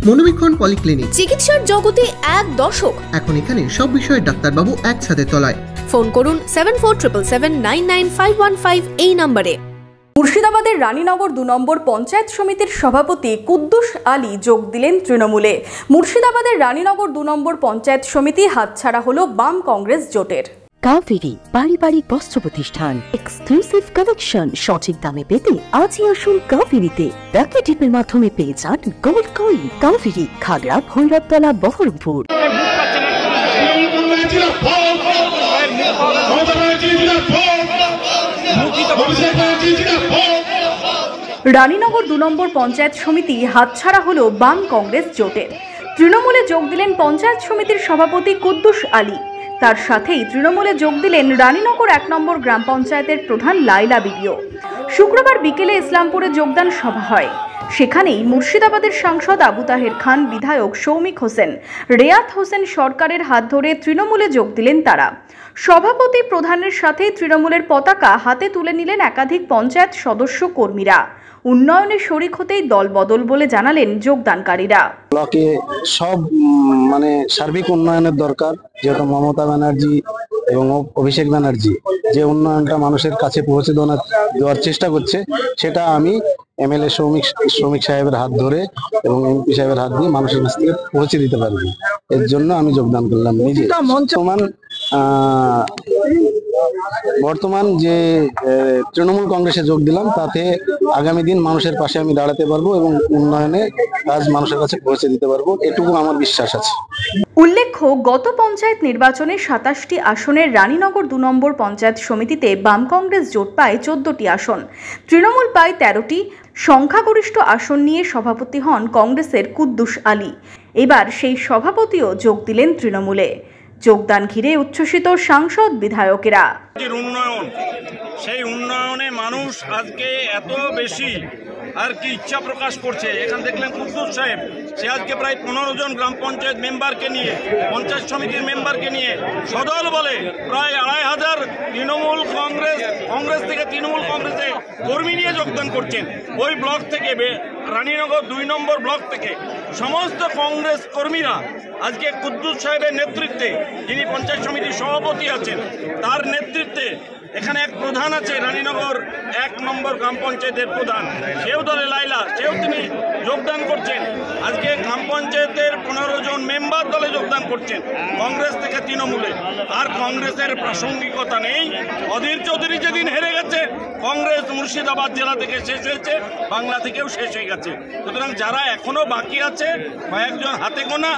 মনোবীক্ষণ polyclinic, চিকিৎসার জগতে এক দশক। এখন এখানে সব বিষয়ে ডাক্তারবাবু একসাথে তলায়। ফোন করুন 7477799515 এই নম্বরে। মুর্শিদাবাদের রানীনগর 2 নম্বর পঞ্চায়েত সমিতির সভাপতি কুদ্দুস আলী যোগ দিলেন তৃণমূলে। মুর্শিদাবাদের রানীনগর 2 নম্বর পঞ্চায়েত সমিতি হাতছাড়া হলো বাম কংগ্রেস জোটের। কাভেরি পারিবারিক বস্ত্র প্রতিষ্ঠান, এক্সক্লুসিভ কালেকশন সঠিক দামে পেতে আজই আসুন কাভেরিতে। ডাকে টিপের মাধ্যমে পেয়ে যান গোল্ড কয়েন। কাভেরি, খাগড়া, ভৈরবতলা, বহরমপুর। রানীনগর 2 নম্বর পঞ্চায়েত সমিতি হাতছাড়া হলো বাম কংগ্রেস জোটের। তৃণমূলে যোগ দিলেন পঞ্চায়েত সমিতির সভাপতি কুদ্দুস আলী। তার সাথেই তৃণমূলে যোগ দিলেন রানীনগর 1 নম্বর গ্রাম পঞ্চায়েতের প্রধান লাইলা বিবিও। শুক্রবার বিকেলে ইসলামপুরে যোগদান সভা হয়। সেখানেই মুর্শিদাবাদের সাংসদ আবু তাহের খান, বিধায়ক সৌমিক হোসেন, রেয়াত হোসেন সরকারের হাত ধরে তৃণমূলে যোগ দিলেন তারা। সভাপতি প্রধানের সাথে তৃণমূলের পতাকা হাতে তুলে নিলেন একাধিক পঞ্চায়েত সদস্য কর্মীরা। উন্নয়নে শরিক হতেই দল বদল বলে জানালেন যোগদানকারীরা। ব্লকে সব সার্বিক উন্নয়নের দরকার, যেহেতু মমতা ব্যানার্জি এবং অভিষেক ব্যানার্জি যে উন্নয়নটা মানুষের কাছে পৌঁছে দেওয়ার চেষ্টা করছে, সেটা আমি এমএলএ শ্রমিক সাহেবের হাত ধরে এবং এমপি সাহেবের হাত দিয়ে মানুষের কাছ থেকে পৌঁছে দিতে পারবো। এর জন্য আমি যোগদান করলাম। বর্তমান যে তৃণমূল কংগ্রেসে যোগ দিলাম, তাতে আগামী দিন মানুষের পাশে আমি দাঁড়াতে পারবো এবং উন্নয়নে কাজ মানুষের কাছে পৌঁছে দিতে পারবো, এটুকু আমার বিশ্বাস আছে। উল্লেখ্য, গত পঞ্চায়েত নির্বাচনে 27টি আসনের রানীনগর 2 নম্বর পঞ্চায়েত সমিতিতে বাম কংগ্রেস জোট পায় 14টি আসন, তৃণমূল পায় 13টি। সংখ্যাগরিষ্ঠ আসন নিয়ে সভাপতি হন কংগ্রেসের কুদ্দুস আলী। এবার সেই সভাপতিও যোগ দিলেন তৃণমূলে। যোগদান ঘিরে উচ্ছ্বসিত সাংসদ, বিধায়কেরা। উন্নয়ন, সেই উন্নয়নে মানুষ আজকে এত বেশি আর কি ইচ্ছা প্রকাশ করছে। এখানে দেখলেন কুদ্দুস সাহেব, সে আজকে প্রায় 15 জন গ্রাম পঞ্চায়েত মেম্বারকে নিয়ে, পঞ্চায়েত সমিতির মেম্বারকে নিয়ে সদল বলে প্রায় 2500 তৃণমূল কংগ্রেস থেকে তৃণমূল কংগ্রেসে কর্মী নিয়ে যোগদান করছেন। ওই ব্লক থেকে, রানীনগর 2 নম্বর ব্লক থেকে সমস্ত কংগ্রেস কর্মীরা আজকে কুদ্দুস সাহেবের নেতৃত্বে, যিনি পঞ্চায়েত সমিতির সভাপতি আছেন, তার নেতৃত্বে এখানে এক প্রধান আছে, রানীনগর 1 নম্বর গ্রাম পঞ্চায়েতের প্রধান, সেও দলে লাইলা, সেও তিনি যোগদান করছেন। আজকে গ্রাম পঞ্চায়েতের 15 জন মেম্বার দলে যোগদান করছেন কংগ্রেস থেকে তৃণমূলে। আর কংগ্রেসের প্রাসঙ্গিকতা নেই। অধীর চৌধুরী যেদিন হেরে গেছে, কংগ্রেস মুর্শিদাবাদ জেলা থেকে শেষ হয়েছে, বাংলা থেকেও শেষ হয়ে গেছে। সুতরাং যারা এখনো বাকি আছে, কয়েকজন হাতে গোনা,